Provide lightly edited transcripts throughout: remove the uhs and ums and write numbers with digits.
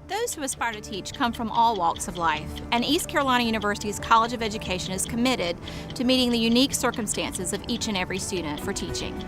Those who aspire to teach come from all walks of life, and East Carolina University's College of Education is committed to meeting the unique circumstances of each and every student for teaching.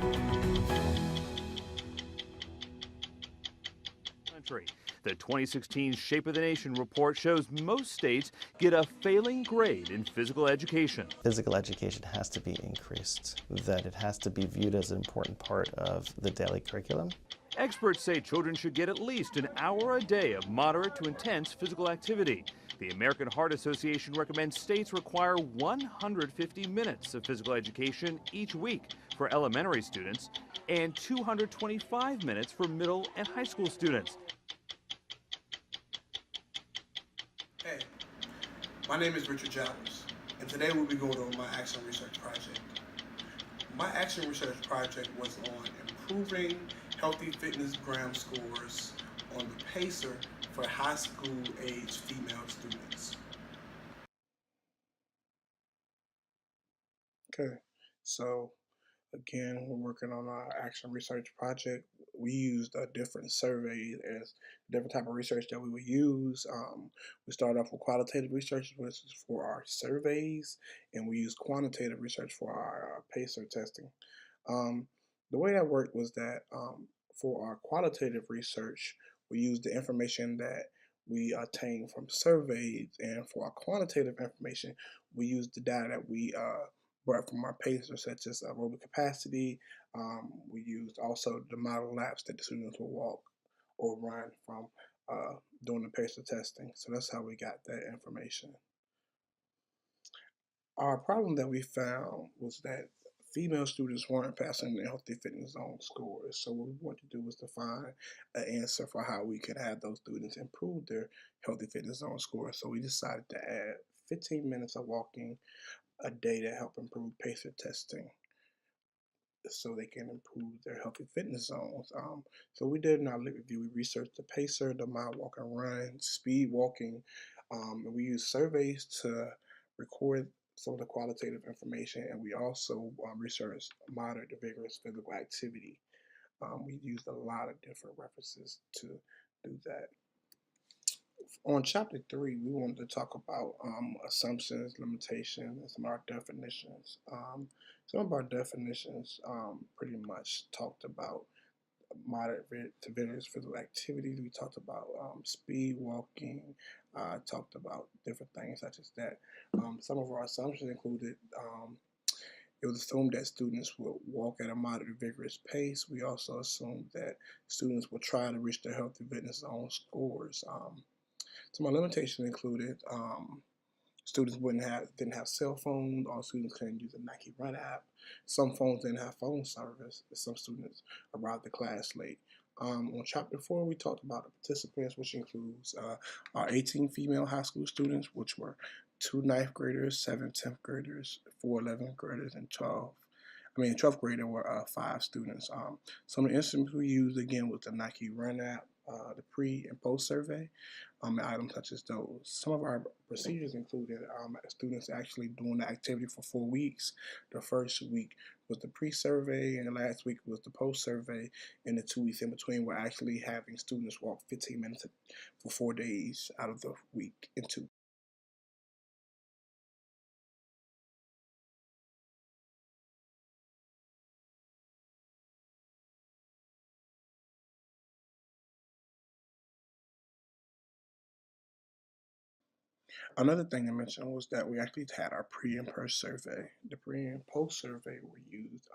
The 2016 Shape of the Nation report shows most states get a failing grade in physical education. Physical education has to be increased, that it has to be viewed as an important part of the daily curriculum. Experts say children should get at least an hour a day of moderate to intense physical activity. The American Heart Association recommends states require 150 minutes of physical education each week for elementary students and 225 minutes for middle and high school students. Hey, my name is Richard Jowers, and today we'll be going over my action research project. My action research project was on improving healthy fitness gram scores on the PACER for high school age female students. Okay, so again, we're working on our action research project. We used different surveys as different type of research that we would use. We started off with qualitative research, which is for our surveys, and we used quantitative research for our PACER testing. The way that worked was that for our qualitative research, we used the information that we obtained from surveys, and for our quantitative information, we used the data that we brought from our PACER, such as aerobic capacity. We used also the model laps that the students will walk or run from doing the PACER testing. So that's how we got that information. Our problem that we found was that female students weren't passing the healthy fitness zone scores. So what we wanted to do was to find an answer for how we could have those students improve their healthy fitness zone scores. So we decided to add 15 minutes of walking a day to help improve PACER testing so they can improve their healthy fitness zones. So we did an outlet review. We researched the PACER, the mile walk and run, speed walking, and we used surveys to record some of the qualitative information, and we also researched moderate to vigorous physical activity. We used a lot of different references to do that. On chapter 3, we wanted to talk about assumptions, limitations, and some of our definitions. Some of our definitions pretty much talked about moderate to vigorous physical activities. We talked about speed walking, talked about different things such as that. Some of our assumptions included it was assumed that students would walk at a moderate vigorous pace. We also assumed that students would try to reach their healthy fitness zone scores. So my limitations included students didn't have cell phones. All students couldn't use the Nike Run app. Some phones didn't have phone service. Some students arrived to class late. On chapter 4, we talked about the participants, which includes our 18 female high school students, which were 2 ninth graders, 7 10th graders, 4 11th graders, and 12th grade, there were 5 students. Some of the instruments we used, again, was the Nike Run app, the pre and post survey, and items such as those. Some of our procedures included students actually doing the activity for 4 weeks. The first week was the pre-survey, and the last week was the post-survey, and the 2 weeks in between were actually having students walk 15 minutes for 4 days out of the week into. Another thing to mention was that we actually had our pre and post survey. The pre and post survey were used.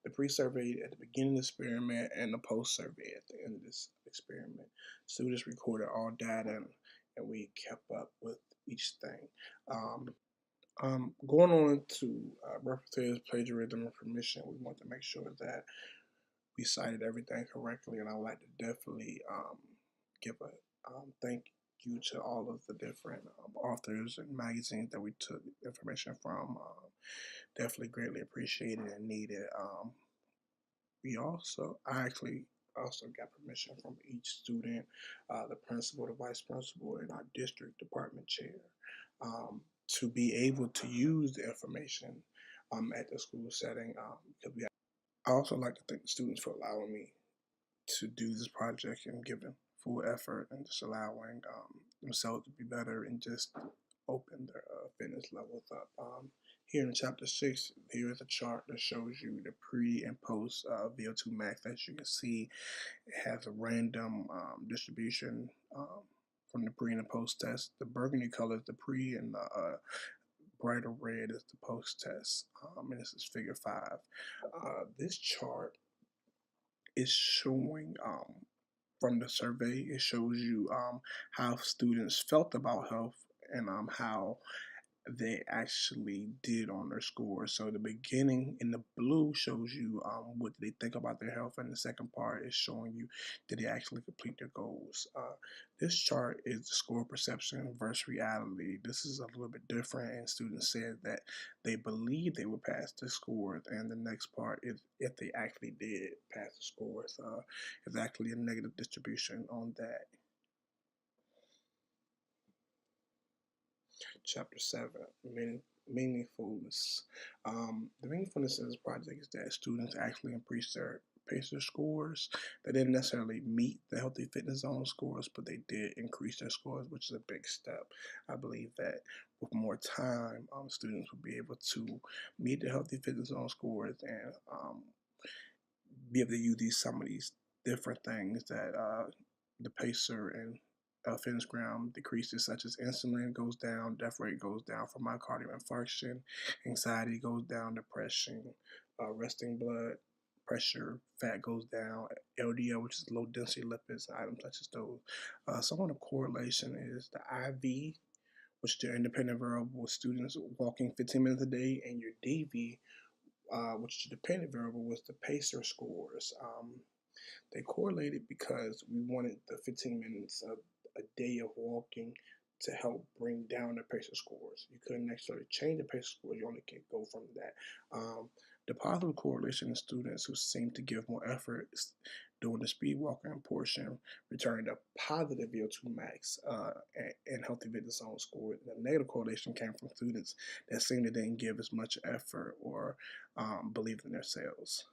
The pre survey at the beginning of the experiment and the post survey at the end of this experiment. Students recorded all data and we kept up with each thing. Going on to references, plagiarism, and permission, we want to make sure that we cited everything correctly, and I would like to definitely give a thank you to all of the different authors and magazines that we took information from. Definitely greatly appreciated and needed. I actually also got permission from each student, the principal, the vice principal, and our district department chair to be able to use the information at the school setting. Because I also like to thank the students for allowing me to do this project and giving full effort and just allowing themselves to be better and just open their fitness levels up. Here in chapter 6, here is a chart that shows you the pre and post VO2 max. As you can see, it has a random distribution from the pre and the post test. The burgundy color is the pre, and the brighter red is the post test. And this is figure 5. This chart is showing from the survey, it shows you how students felt about health and how they actually did on their scores. So the beginning in the blue shows you what they think about their health, and the second part is showing you did they actually complete their goals. This chart is the score perception versus reality. This is a little bit different, and students said that they believe they would pass the scores, and the next part is if they actually did pass the scores. It's actually a negative distribution on that. Chapter 7, meaningfulness. The meaningfulness of this project is that students actually increase their pacer scores. They didn't necessarily meet the healthy fitness zone scores, but they did increase their scores, which is a big step. I believe that with more time, students will be able to meet the healthy fitness zone scores and be able to use some of these different things that the pacer and fitness gram decreases, such as insulin goes down, death rate goes down for myocardial infarction, anxiety goes down, depression, resting blood pressure, fat goes down, LDL, which is low density lipids, items such as those. Some of the correlation is the IV, which is the independent variable with students walking 15 minutes a day, and your DV, which is the dependent variable, was the pacer scores. They correlated because we wanted the 15 minutes of a day of walking to help bring down the pacer scores. You couldn't necessarily change the pacer scores, you only can go from that. The positive correlation in students who seem to give more effort during the speed walking portion returned a positive VO2 max and healthy fitness zone score. The negative correlation came from students that seemed to didn't give as much effort or believe in themselves.